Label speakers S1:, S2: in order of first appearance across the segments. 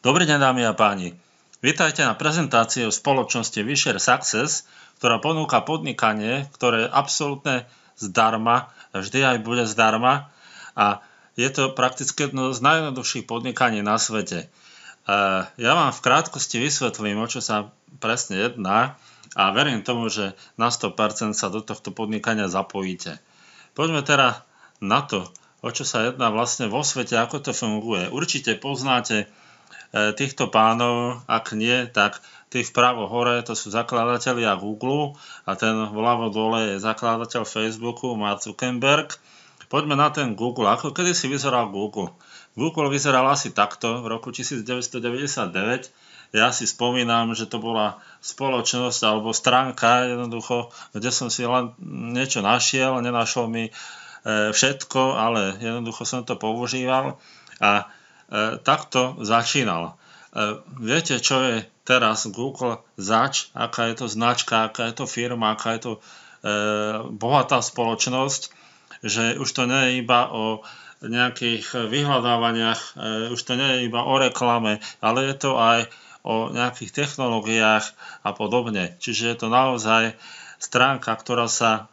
S1: Dobrý deň, dámy a páni. Vítajte na prezentácii o spoločnosti Wisher Success, ktorá ponúka podnikanie, ktoré je absolútne zdarma, vždy aj bude zdarma a je to prakticky jedno z najjednoduchších podnikaní na svete. Ja vám v krátkosti vysvetlím, o čo sa presne jedná a verím tomu, že na 100% sa do tohto podnikania zapojíte. Poďme teda na to, o čo sa jedná vlastne vo svete, ako to funguje. Určite poznáte týchto pánov, ak nie, tak tí vpravo hore, to sú zakladatelia Google a ten vľavo dole je zakladateľ Facebooku, Mark Zuckerberg. Poďme na ten Google. Ako kedysi vyzeral Google? Google vyzeral asi takto v roku 1999. Ja si spomínam, že to bola spoločnosť alebo stránka jednoducho, kde som si len niečo našiel, nenašlo mi všetko, ale jednoducho som to používal a takto začínal. Viete, čo je teraz Google zač, aká je to značka, aká je to firma, aká je to bohatá spoločnosť, že už to nie je iba o nejakých vyhľadávaniach, už to nie je iba o reklame, ale je to aj o nejakých technológiách a podobne. Čiže je to naozaj stránka,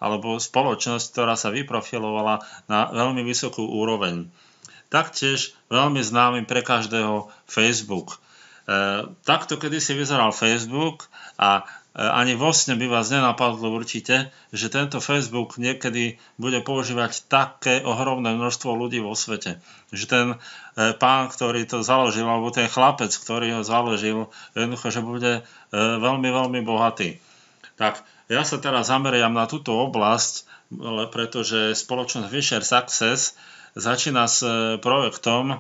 S1: alebo spoločnosť, ktorá sa vyprofilovala na veľmi vysokú úroveň. Taktiež veľmi známy pre každého Facebook. Takto kedysi vyzeral Facebook a ani vo sne by vás nenapadlo určite, že tento Facebook niekedy bude používať také ohromné množstvo ľudí vo svete. Že ten pán, ktorý to založil, alebo ten chlapec, ktorý ho založil, jednoducho, že bude veľmi, veľmi bohatý. Tak ja sa teraz zameriam na túto oblasť, pretože spoločnosť Wisher Success začína s projektom,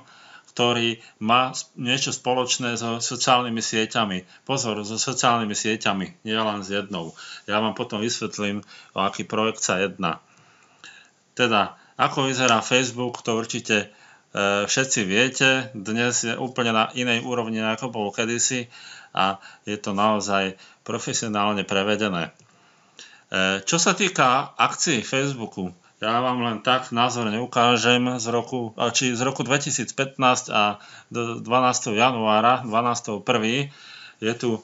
S1: ktorý má niečo spoločné so sociálnymi sieťami. Pozor, so sociálnymi sieťami, nie len s jednou. Ja vám potom vysvetlím, o aký projekt sa jedná. Teda, ako vyzerá Facebook, to určite všetci viete. Dnes je úplne na inej úrovni, ako bol kedysi a je to naozaj profesionálne prevedené. Čo sa týka akcií Facebooku, ja vám len tak názorne ukážem z roku 2015 a do 12. januára, 12.1. je tu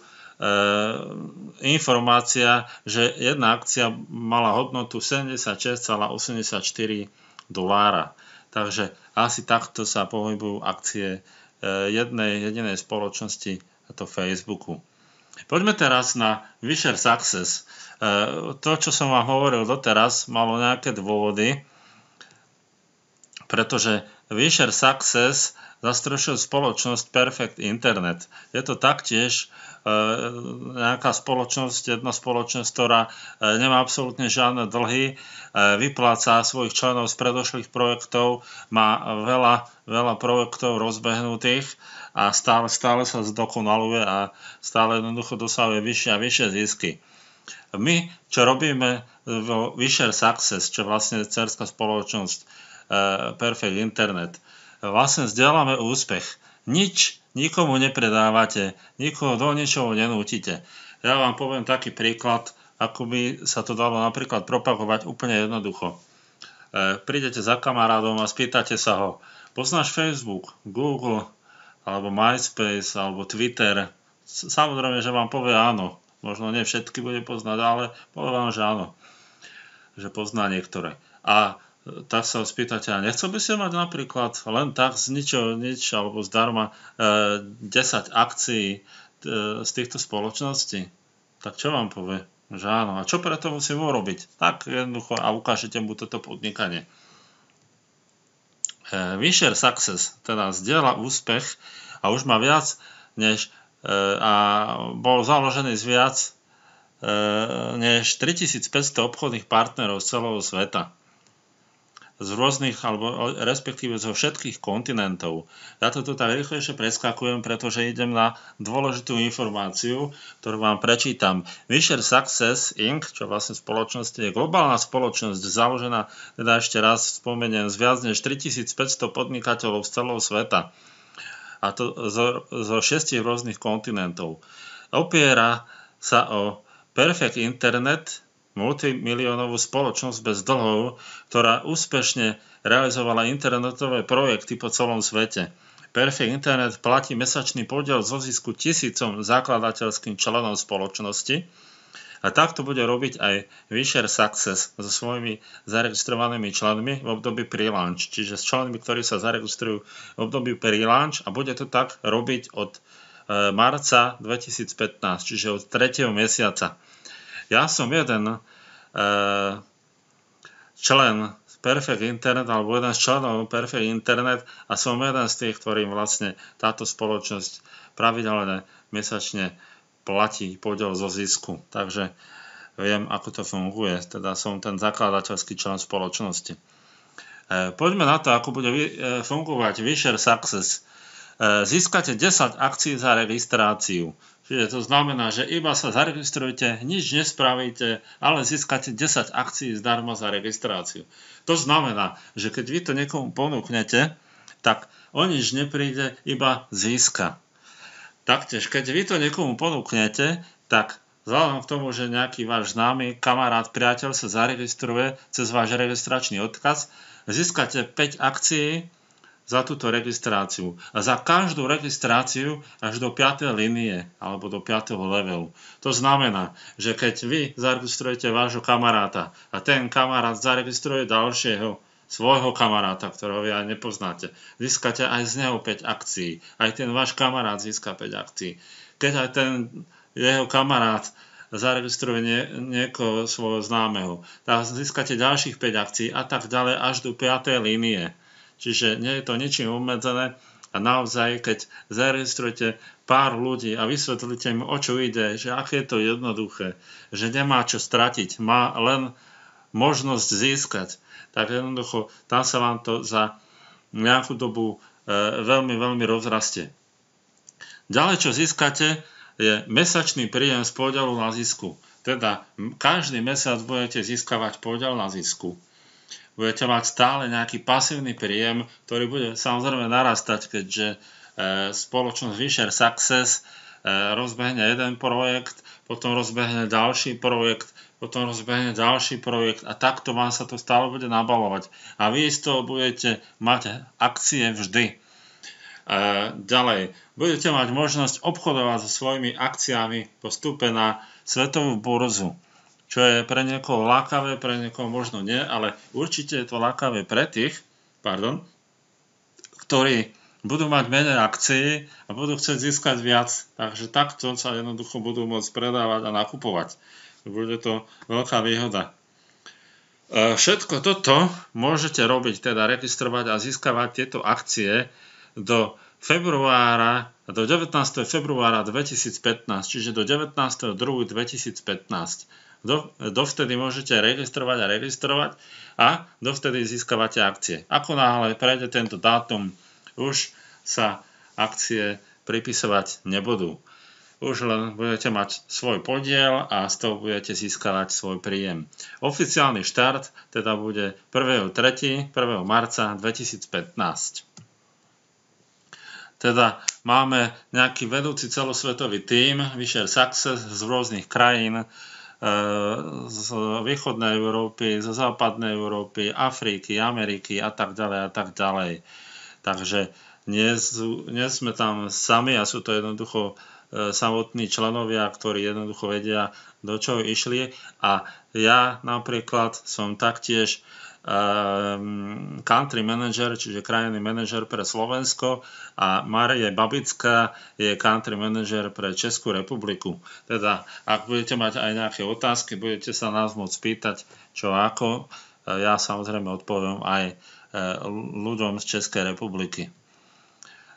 S1: informácia, že jedna akcia mala hodnotu $76,84. Takže asi takto sa pohybujú akcie jednej jedinej spoločnosti, a to Facebooku. Poďme teraz na Wisher Success. To, čo som vám hovoril doteraz, malo nejaké dôvody, pretože Wisher Success zastrešil spoločnosť Perfect Internet. Je to taktiež nejaká spoločnosť, jedna spoločnosť, ktorá nemá absolútne žiadne dlhy, vypláca svojich členov z predošlých projektov, má veľa projektov rozbehnutých a stále sa zdokonaluje a stále jednoducho dosahuje vyššie a vyššie zisky. My, čo robíme vo Wisher Success, čo vlastne je dcérská spoločnosť Perfect Internet, vlastne zdieľame úspech. Nikomu nepredávate, nikoho do ničoho nenútite. Ja vám poviem taký príklad, ako by sa to dalo napríklad propagovať úplne jednoducho. Prídete za kamarádom a spýtate sa ho, poznáš Facebook, Google, alebo MySpace, alebo Twitter? Samozrejme, že vám povie áno. Možno nie všetky bude poznať, ale povie vám, že áno. Že pozná niektoré. A tak sa ho spýtate, a nechcel by si mať napríklad len tak z ničoho nič, alebo zdarma 10 akcií z týchto spoločností? Tak čo vám povie? Že áno. A čo preto musím urobiť? Tak jednoducho a ukážete mu toto podnikanie. Wisher Success teda zdieľa úspech a už má viac než a bol založený z viac než 3500 obchodných partnerov z celého sveta. Z rôznych, alebo respektíve zo všetkých kontinentov. Ja to tu tak rýchlejšie preskakujem, pretože idem na dôležitú informáciu, ktorú vám prečítam. Wisher Success Inc., čo vlastne spoločnosť je globálna spoločnosť, založená, teda ešte raz spomeniem, z viac než 3500 podnikateľov z celého sveta. A to zo 6 rôznych kontinentov. Opiera sa o Perfect Internet, multimiliónovú spoločnosť bez dlhov, ktorá úspešne realizovala internetové projekty po celom svete. Perfect Internet platí mesačný podiel zo zisku 1000 zakladateľským členom spoločnosti a takto bude robiť aj Wisher Success so svojimi zaregistrovanými členmi v období pre-launch, čiže s členmi, ktorí sa zaregistrujú v období pre-launch a bude to tak robiť od marca 2015, čiže od 3. mesiaca. Ja som jeden člen Perfect Internet, alebo jeden z členov Perfect Internet a som jeden z tých, ktorým vlastne táto spoločnosť pravidelne mesačne platí podiel zo zisku. Takže viem, ako to funguje. Teda som ten zakladateľský člen spoločnosti. Poďme na to, ako bude fungovať Wisher Success. Získate 10 akcií za registráciu. Čiže to znamená, že iba sa zaregistrujete, nič nespravíte, ale získate 10 akcií zdarma za registráciu. To znamená, že keď vy to niekomu ponúknete, tak o nič nepríde, iba získa. Taktiež, keď vy to niekomu ponúknete, tak vzhľadom k tomu, že nejaký váš známy, kamarát, priateľ sa zaregistruje cez váš registračný odkaz, získate 5 akcií za túto registráciu. A za každú registráciu až do 5. línie alebo do 5. levelu. To znamená, že keď vy zaregistrujete vášho kamaráta a ten kamarát zaregistruje ďalšieho svojho kamaráta, ktorého vy aj nepoznáte, získate aj z neho 5 akcií. Aj ten váš kamarát získa 5 akcií. Keď aj ten jeho kamarát zaregistruje niekoho svojho známeho, tak získate ďalších 5 akcií a tak ďalej až do 5. línie. Čiže nie je to ničím obmedzené a naozaj, keď zaregistrujete pár ľudí a vysvetlíte im, o čo ide, že aké je to jednoduché, že nemá čo stratiť, má len možnosť získať, tak jednoducho tam sa vám to za nejakú dobu veľmi, veľmi rozrastie. Ďalej, čo získate, je mesačný príjem z podielu na zisku. Teda každý mesiac budete získavať podiel na zisku. Budete mať stále nejaký pasívny príjem, ktorý bude samozrejme narastať, keďže spoločnosť Wisher Success rozbehne jeden projekt, potom rozbehne ďalší projekt, potom rozbehne ďalší projekt a takto vám sa to stále bude nabalovať. A vy z toho budete mať akcie vždy. Ďalej, budete mať možnosť obchodovať so svojimi akciami po vstupe na svetovú burzu, čo je pre niekoho lákavé, pre niekoho možno nie, ale určite je to lákavé pre tých, ktorí budú mať menej akcií a budú chcieť získať viac. Takže takto sa jednoducho budú môcť predávať a nakupovať. Bude to veľká výhoda. Všetko toto môžete robiť, teda registrovať a získavať tieto akcie do 19. februára 2015, čiže do 19.2.2015. Dovtedy môžete registrovať a dovtedy získavate akcie. Ako náhle prejde tento dátum, už sa akcie pripisovať nebudú. Už len budete mať svoj podiel a z toho budete získavať svoj príjem. Oficiálny štart teda bude 1. marca 2015. Teda máme nejaký vedúci celosvetový tím Wisher Success z rôznych krajín, z východnej Európy, zo západnej Európy, Afriky, Ameriky a tak ďalej a tak ďalej. Takže nie sme tam sami a sú to jednoducho samotní členovia, ktorí jednoducho vedia, do čoho išli. A ja napríklad som taktiež country manager, čiže krajinný manažer pre Slovensko a Mária Babická je country manager pre Českú republiku. Teda, ak budete mať aj nejaké otázky, budete sa nás môcť pýtať, čo ako, ja samozrejme odpoviem aj ľuďom z Českej republiky.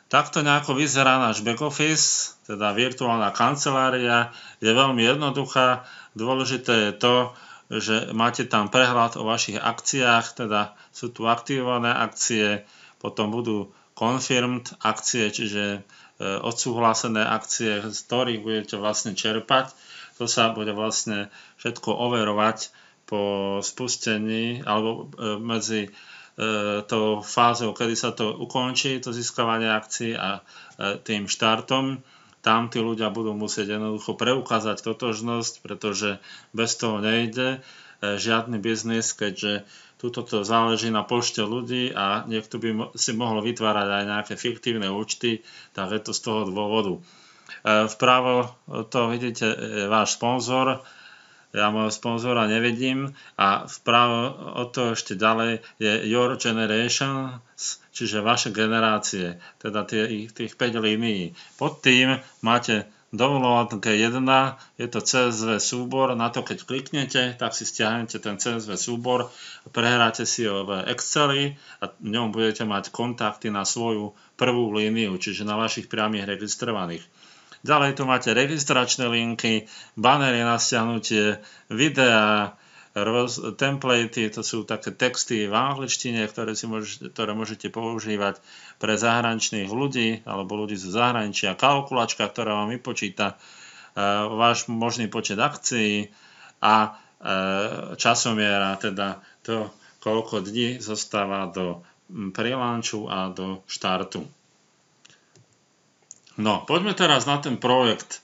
S1: Takto nejako vyzerá náš back office, teda virtuálna kancelária, je veľmi jednoduchá. Dôležité je to, že máte tam prehľad o vašich akciách, teda sú tu aktivované akcie, potom budú confirmed akcie, čiže odsúhlasené akcie, z ktorých budete vlastne čerpať. To sa bude vlastne všetko overovať po spustení alebo medzi tou fázou, kedy sa to ukončí, to získavanie akcií a tým štartom. Tam tí ľudia budú musieť jednoducho preukázať totožnosť, pretože bez toho nejde žiadny biznis, keďže tuto to záleží na počte ľudí a niekto by si mohol vytvárať aj nejaké fiktívne účty, tak je to z toho dôvodu. Vpravo to vidíte váš sponzor, ja môjho sponzora nevidím, a vpravo od toho ešte ďalej je Your Generation, čiže vaše generácie, teda tých 5 línií. Pod tým máte download G1, je to CSV súbor, na to keď kliknete, tak si stiahnete ten CSV súbor, prehráte si ho v Exceli a v ňom budete mať kontakty na svoju prvú líniu, čiže na vašich priamých registrovaných. Ďalej tu máte registračné linky, banery na stiahnutie, videá, templatey, to sú také texty v angličtine, ktoré môžete používať pre zahraničných ľudí alebo ľudí zo zahraničia, kalkulačka, ktorá vám vypočíta váš možný počet akcií a časomiera, teda to, koľko dní zostáva do pre-launchu a do štartu. No, poďme teraz na ten projekt.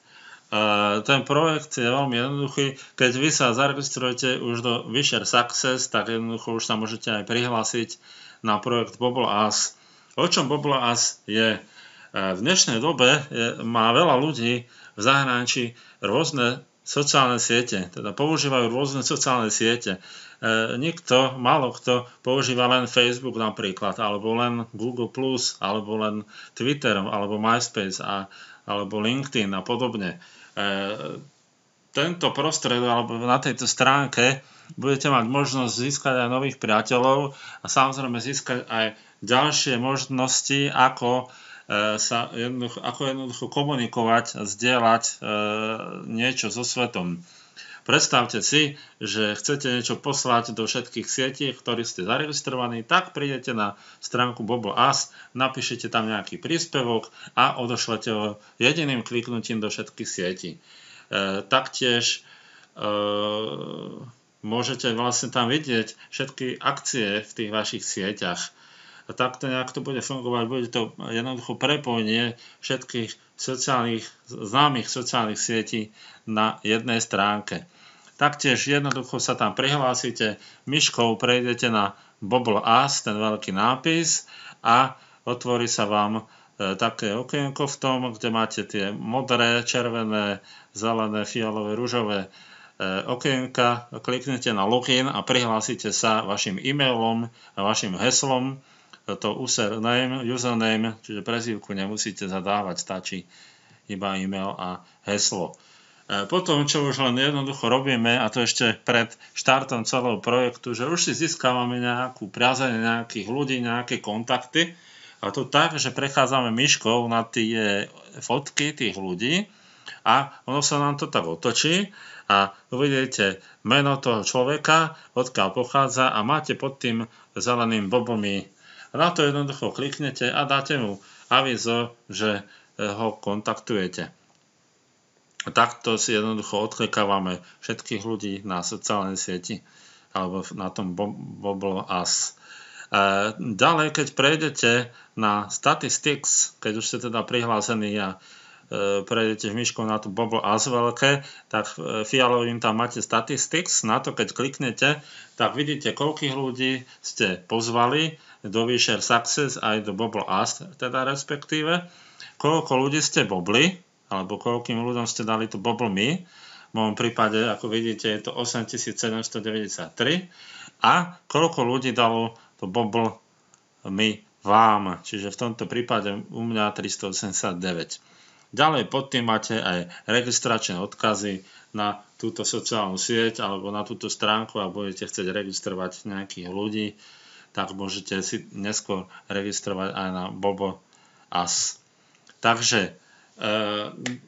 S1: Ten projekt je veľmi jednoduchý. Keď vy sa zaregistrujete už do Wisher Success, tak jednoducho už sa môžete aj prihlásiť na projekt BubbleUs. O čom BubbleUs je? V dnešnej dobe má veľa ľudí v zahraničí rôzne sociálne siete, teda používajú rôzne sociálne siete. Málo kto používa len Facebook napríklad, alebo len Google+, alebo len Twitter, alebo MySpace, alebo LinkedIn a podobne. Tento prostred, alebo na tejto stránke budete mať možnosť získať aj nových priateľov a samozrejme získať aj ďalšie možnosti, ako jednoducho komunikovať a zdieľať niečo so svetom. Predstavte si, že chcete niečo poslať do všetkých sietí, ktorých ste zaregistrovaní, tak prídete na stránku BubbleUs, napíšete tam nejaký príspevok a odošlete ho jediným kliknutím do všetkých sietí. Taktiež môžete vlastne tam vidieť všetky akcie v tých vašich sieťach. A takto nejak to bude fungovať, bude to jednoducho prepojenie všetkých známych sociálnych sietí na jednej stránke. Taktiež jednoducho sa tam prihlásite, myškou prejdete na BubbleUs, ten veľký nápis, a otvorí sa vám také okienko v tom, kde máte tie modré, červené, zelené, fialové, ružové okienka. Kliknete na login a prihlásite sa vašim e-mailom a vašim heslom. To username, čiže prezývku nemusíte zadávať, stačí iba e-mail a heslo. Potom, čo už len jednoducho robíme, a to ešte pred štartom celého projektu, že už si získavame nejakú priazeň nejakých ľudí, nejaké kontakty, a to tak, že prechádzame myškou na tie fotky tých ľudí a ono sa nám to tak otočí a uvidíte meno toho človeka, odkiaľ pochádza, a máte pod tým zeleným bobom. Na to jednoducho kliknete a dáte mu avízo, že ho kontaktujete. Takto si jednoducho odklikávame všetkých ľudí na sociálnej sieti alebo na tom BubbleUs. Ďalej, keď prejdete na Statistics, keď už ste teda prihlásení a prejdete myškou na tú BubbleUs veľké, tak fialovým tam máte Statistics. Na to, keď kliknete, tak vidíte, koľkých ľudí ste pozvali do Wisher Success aj do BubbleUs, teda respektíve, koľko ľudí ste bobli, alebo koľkým ľuďom ste dali to BubbleMe. V môjom prípade, ako vidíte, je to 8793. A koľko ľudí dalo to BubbleMe vám, čiže v tomto prípade u mňa 389. Ďalej pod tým máte aj registračné odkazy na túto sociálnu sieť alebo na túto stránku, a budete chcieť registrovať nejakých ľudí, tak môžete si neskôr registrovať aj na BubbleUs. Takže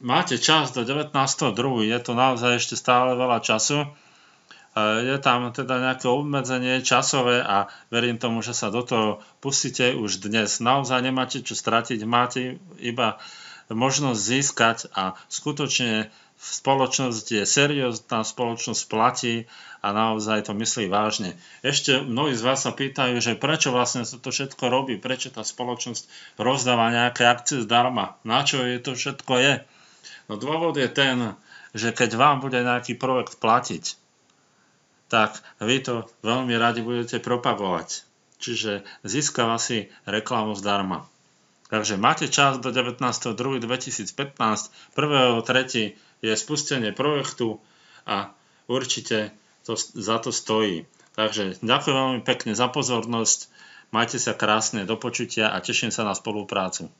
S1: máte čas do 19.2. Je to naozaj ešte stále veľa času. Je tam teda nejaké obmedzenie časové a verím tomu, že sa do toho pustíte už dnes. Naozaj nemáte čo stratiť, máte iba možnosť získať a skutočne spoločnosť je seriózna, spoločnosť platí a naozaj to myslí vážne. Ešte mnohí z vás sa pýtajú, že prečo vlastne sa to všetko robí, prečo tá spoločnosť rozdáva nejaké akcie zdarma, na čo je to všetko je. No dôvod je ten, že keď vám bude nejaký projekt platiť,
S2: tak vy to veľmi radi budete propagovať. Čiže získava si reklamu zdarma. Takže máte čas do 19.2.2015. 1.3. je spustenie projektu a určite to za to stojí. Takže ďakujem veľmi pekne za pozornosť. Majte sa krásne, do počutia a teším sa na spoluprácu.